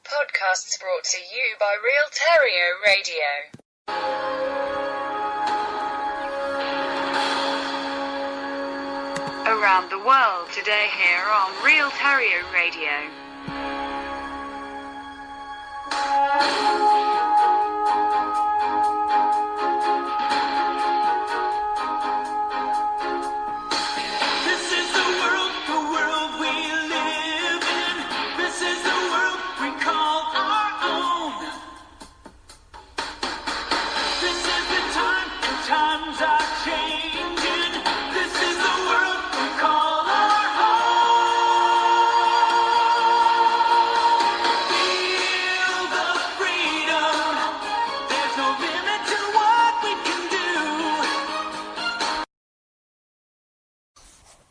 Podcasts brought to you by Real Terrio Radio. Around the world today here on Real Terrio Radio.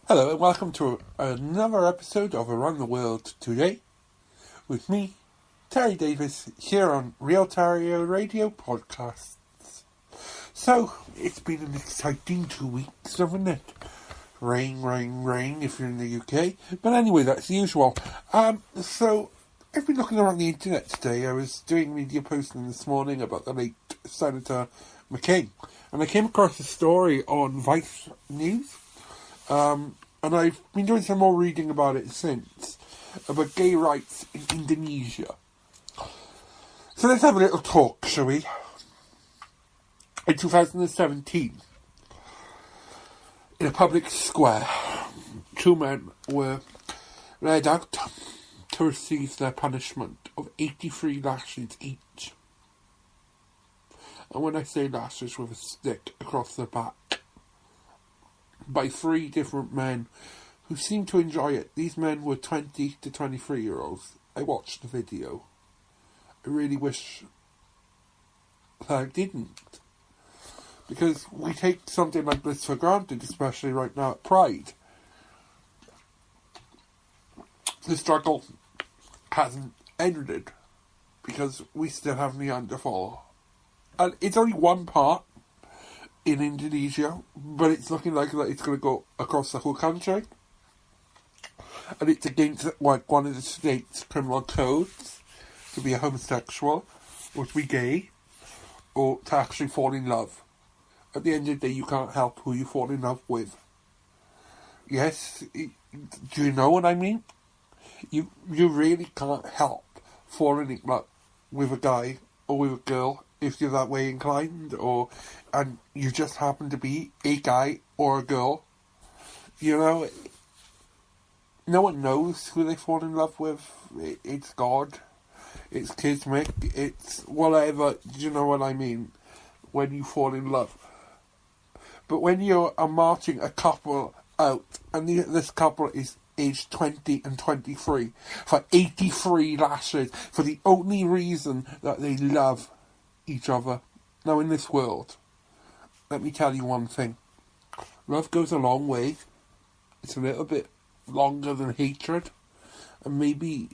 Hello and welcome to another episode of Around the World Today with me, Terry Davis, here on Real Terrio Radio Podcasts. So, it's been an exciting 2 weeks, hasn't it? Rain if you're in the UK. But anyway, that's the usual. So, I've been looking around the internet today. I was doing media posting this morning about the late Senator McCain. And I came across a story on Vice News. And I've been doing some more reading about it since, about gay rights in Indonesia. So let's have a little talk, shall we? In 2017, in a public square, two men were led out to receive their punishment of 83 lashes each. And when I say lashes, with a stick across their back, by three different men who seemed to enjoy it. These men were 20 to 23 year olds. I watched the video. I really wish that I didn't. Because we take something like this for granted, especially right now at Pride. The struggle hasn't ended because we still have Neanderthal. And it's only one part in Indonesia, but it's looking like that it's going to go across the whole country, and it's against like one of the state's criminal codes to be a homosexual, or to be gay, or to actually fall in love. At the end of the day, you can't help who you fall in love with. Yes, do you know what I mean? You really can't help falling in love with a guy or with a girl if you're that way inclined, and you just happen to be a guy or a girl. You know, no one knows who they fall in love with. It's God, it's Kismet, it's whatever. Do you know what I mean? When you fall in love. But when you're marching a couple out, and this couple is aged 20 and 23, for 83 lashes, for the only reason that they love each other. Now, in this world, let me tell you one thing. Love goes a long way. It's a little bit longer than hatred. And maybe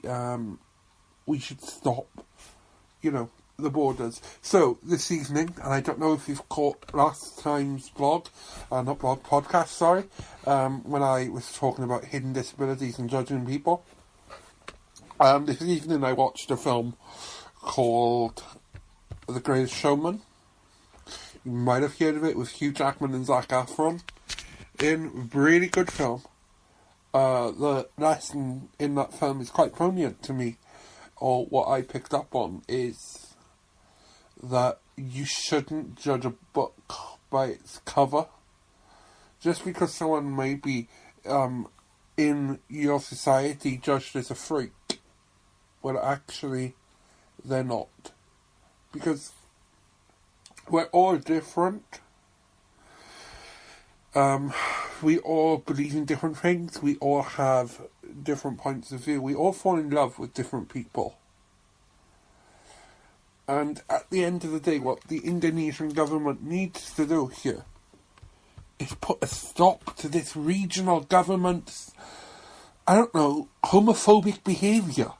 we should stop, the borders. So, this evening, and I don't know if you've caught last time's podcast, when I was talking about hidden disabilities and judging people. This evening I watched a film called The Greatest Showman. You might have heard of it, with Hugh Jackman and Zac Efron. Really good film. The lesson in that film is quite poignant to me, or what I picked up on is that you shouldn't judge a book by its cover. Just because someone may be in your society judged as a freak, well, actually they're not. Because we're all different. We all believe in different things. We all have different points of view. We all fall in love with different people. And at the end of the day, what the Indonesian government needs to do here is put a stop to this regional government's, homophobic behaviour.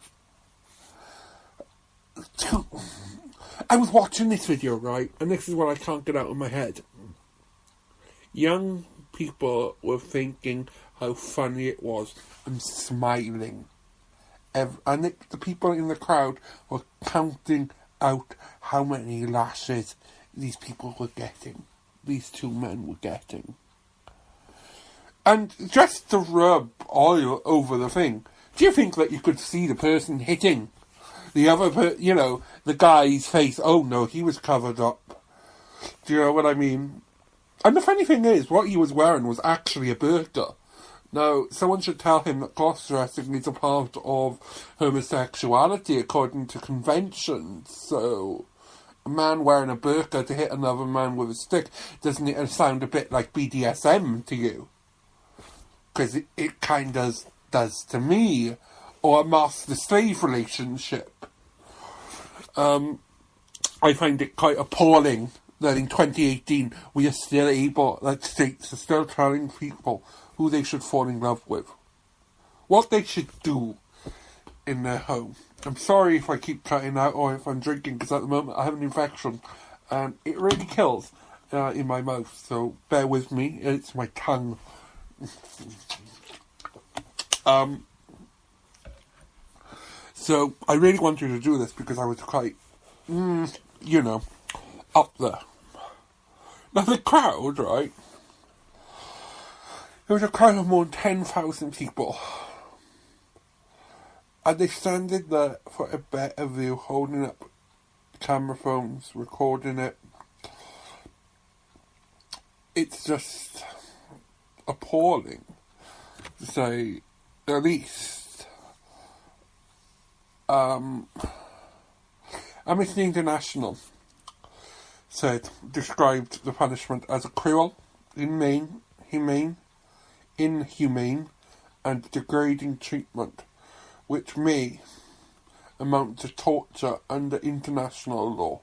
I was watching this video, right, and this is what I can't get out of my head. Young people were thinking how funny it was and smiling And the people in the crowd were counting out how many lashes these people were getting. These two men were getting. And just to rub oil over the thing, do you think that you could see the person hitting the other, the guy's face? Oh no, he was covered up. Do you know what I mean? And the funny thing is, what he was wearing was actually a burqa. Now, someone should tell him that cross-dressing is a part of homosexuality according to conventions. So, a man wearing a burqa to hit another man with a stick, doesn't it sound a bit like BDSM to you? Because it kind of does to me. Or a master-slave relationship. I find it quite appalling that in 2018 we are still able, that states are still telling people who they should fall in love with. What they should do in their home. I'm sorry if I keep cutting out or if I'm drinking, because at the moment I have an infection and it really kills in my mouth, so bear with me. It's my tongue. So I really wanted to do this because I was quite, up there. Now the crowd, right? There was a crowd of more than 10,000 people. And they standing there for a better view, holding up camera phones, recording it. It's just appalling, to say the least. Amnesty International described the punishment as a cruel, inhumane, and degrading treatment, which may amount to torture under international law.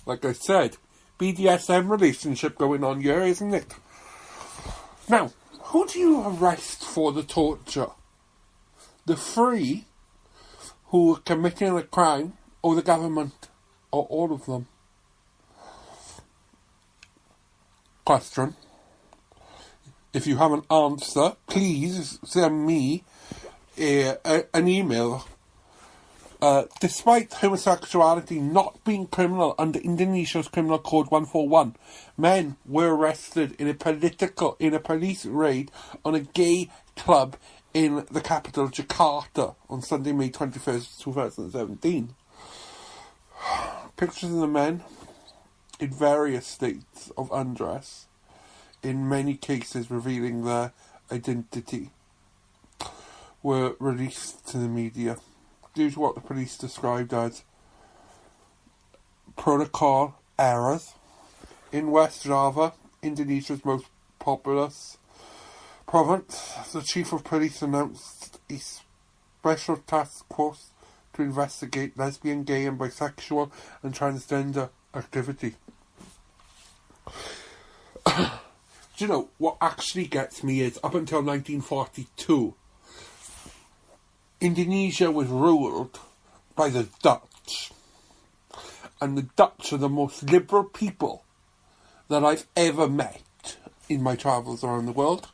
Like I said, BDSM relationship going on here, isn't it? Now, who do you arrest for the torture? The three who are committing a crime, or the government, or all of them? Question. If you have an answer, please send me an email. Despite homosexuality not being criminal under Indonesia's Criminal Code 141, men were arrested in a police raid on a gay club in the capital Jakarta on Sunday, May 21st, 2017. Pictures of the men in various states of undress, in many cases revealing their identity, were released to the media due to what the police described as protocol errors. In West Java, Indonesia's most populous province, the chief of police announced a special task force to investigate lesbian, gay and bisexual and transgender activity. Do you know, what actually gets me is, up until 1942, Indonesia was ruled by the Dutch. And the Dutch are the most liberal people that I've ever met in my travels around the world.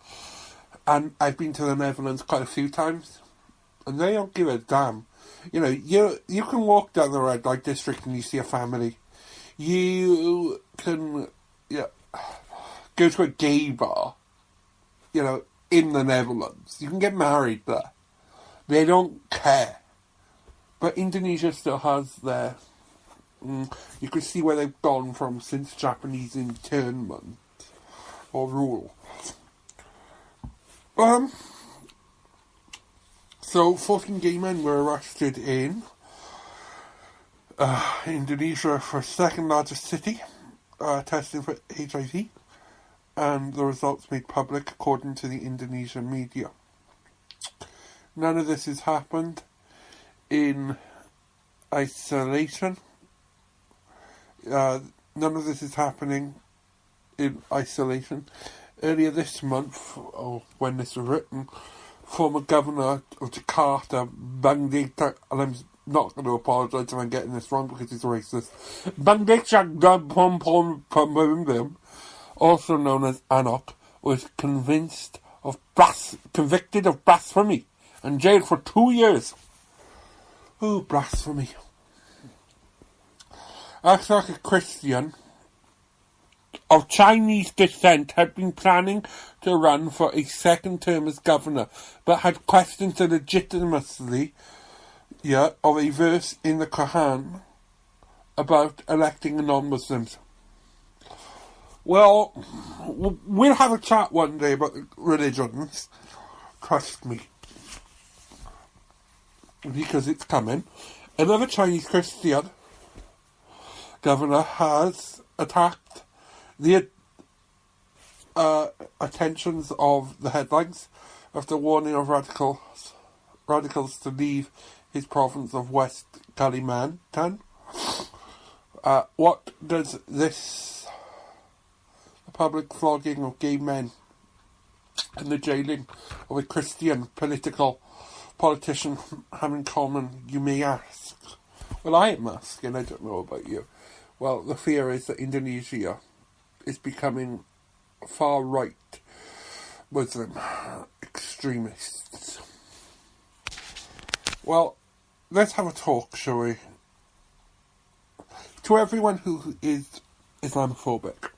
And I've been to the Netherlands quite a few times. And they don't give a damn. You know, you can walk down the red light district and you see a family. You can go to a gay bar, in the Netherlands. You can get married there. They don't care. But Indonesia still has their... you can see where they've gone from since Japanese internment or rule. So 14 gay men were arrested in Indonesia for second largest city, testing for HIV, and the results made public according to the Indonesian media. None of this has happened in isolation. None of this is happening in isolation. Earlier this month, or when this was written, former governor of Jakarta, Bangdek, and I'm not going to apologise if I'm getting this wrong because he's racist, Bangdek Pom, also known as Anok, was convicted of blasphemy and jailed for 2 years. Oh, blasphemy. Acts like a Christian of Chinese descent had been planning to run for a second term as governor, but had questioned the legitimacy of a verse in the Quran about electing non-Muslims. Well, we'll have a chat one day about religions. Trust me. Because it's coming. Another Chinese Christian governor has attacked the attentions of the headlines after warning of radicals to leave his province of West Kalimantan. What does this public flogging of gay men and the jailing of a Christian politician have in common, you may ask? Well, I am asking, I don't know about you. Well, the fear is that Indonesia is becoming far-right Muslim extremists. Well, let's have a talk, shall we? To everyone who is Islamophobic,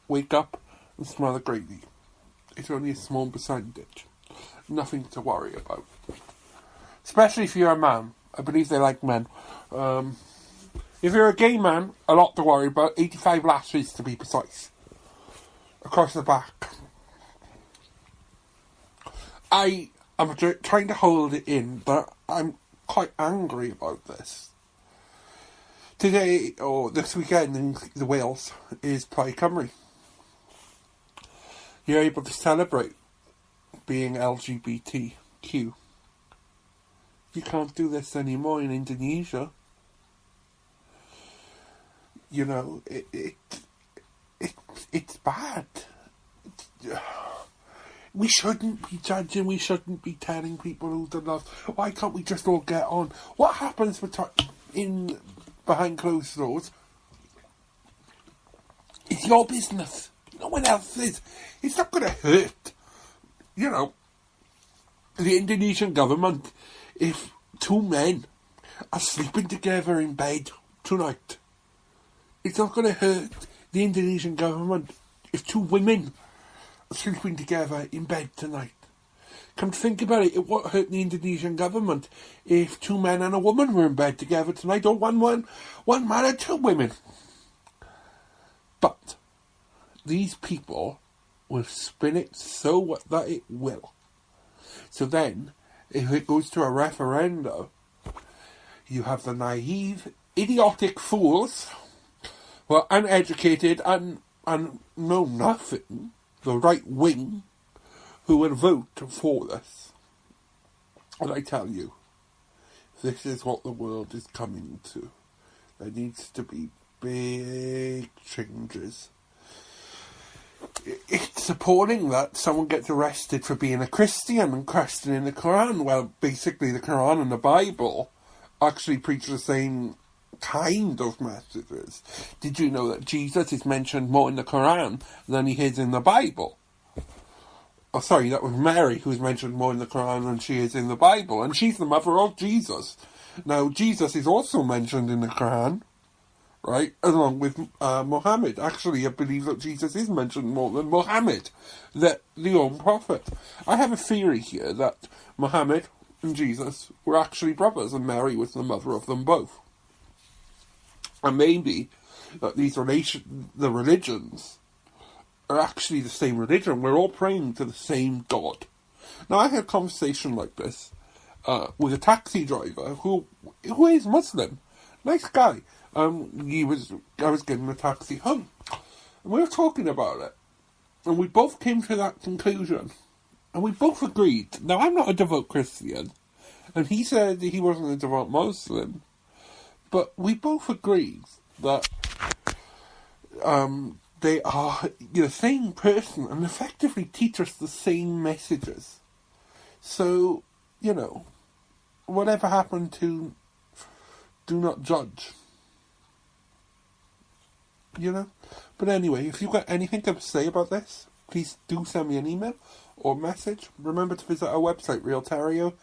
wake up and smell the gravy. It's only a small percentage. Nothing to worry about. Especially if you're a man. I believe they like men. If you're a gay man, a lot to worry about. 85 lashes to be precise. Across the back. I am trying to hold it in, but I'm quite angry about this. Today, or this weekend in the Wales, is Pride Cymru. You're able to celebrate being LGBTQ. You can't do this anymore in Indonesia. You know, it's bad. We shouldn't be judging, we shouldn't be telling people who to love. Why can't we just all get on? What happens behind closed doors? It's your business. No one else's. It's not going to hurt, you know, the Indonesian government if two men are sleeping together in bed tonight. It's not going to hurt the Indonesian government if two women are sleeping together in bed tonight. Come to think about it, it won't hurt the Indonesian government if two men and a woman were in bed together tonight, or one man and two women. But these people will spin it so that it will. So then, if it goes to a referendum, you have the naive, idiotic fools who are uneducated and know nothing, the right wing, who will vote for this. And I tell you, this is what the world is coming to. There needs to be big changes. It's appalling that someone gets arrested for being a Christian and questioning the Quran. Well, basically the Quran and the Bible actually preach the same kind of messages. Did you know that Jesus is mentioned more in the Quran than he is in the Bible? Oh, sorry, that was Mary who is mentioned more in the Quran than she is in the Bible, and she's the mother of Jesus. Now, Jesus is also mentioned in the Quran, right, along with Muhammad. Actually, I believe that Jesus is mentioned more than Muhammad, the own prophet. I have a theory here that Muhammad and Jesus were actually brothers, and Mary was the mother of them both. And maybe that the religions are actually the same religion. We're all praying to the same God. Now, I had a conversation like this with a taxi driver who is Muslim. Nice guy. I was getting a taxi home, and we were talking about it, and we both came to that conclusion, and we both agreed. Now, I'm not a devout Christian, and he said he wasn't a devout Muslim, but we both agreed that they are the same person and effectively teach us the same messages. So, you know, whatever happened to do not judge? You know? But anyway, if you've got anything to say about this, please do send me an email or message, remember to visit our website, realterrio.uk.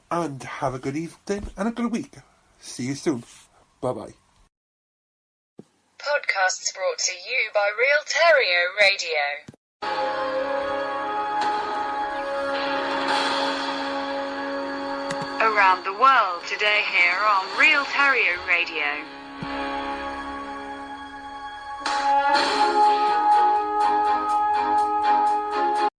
And have a good evening and a good week. See you soon. Bye-bye. Podcasts brought to you by Real Terrio Radio. Around the world today here on Real Terrio Radio.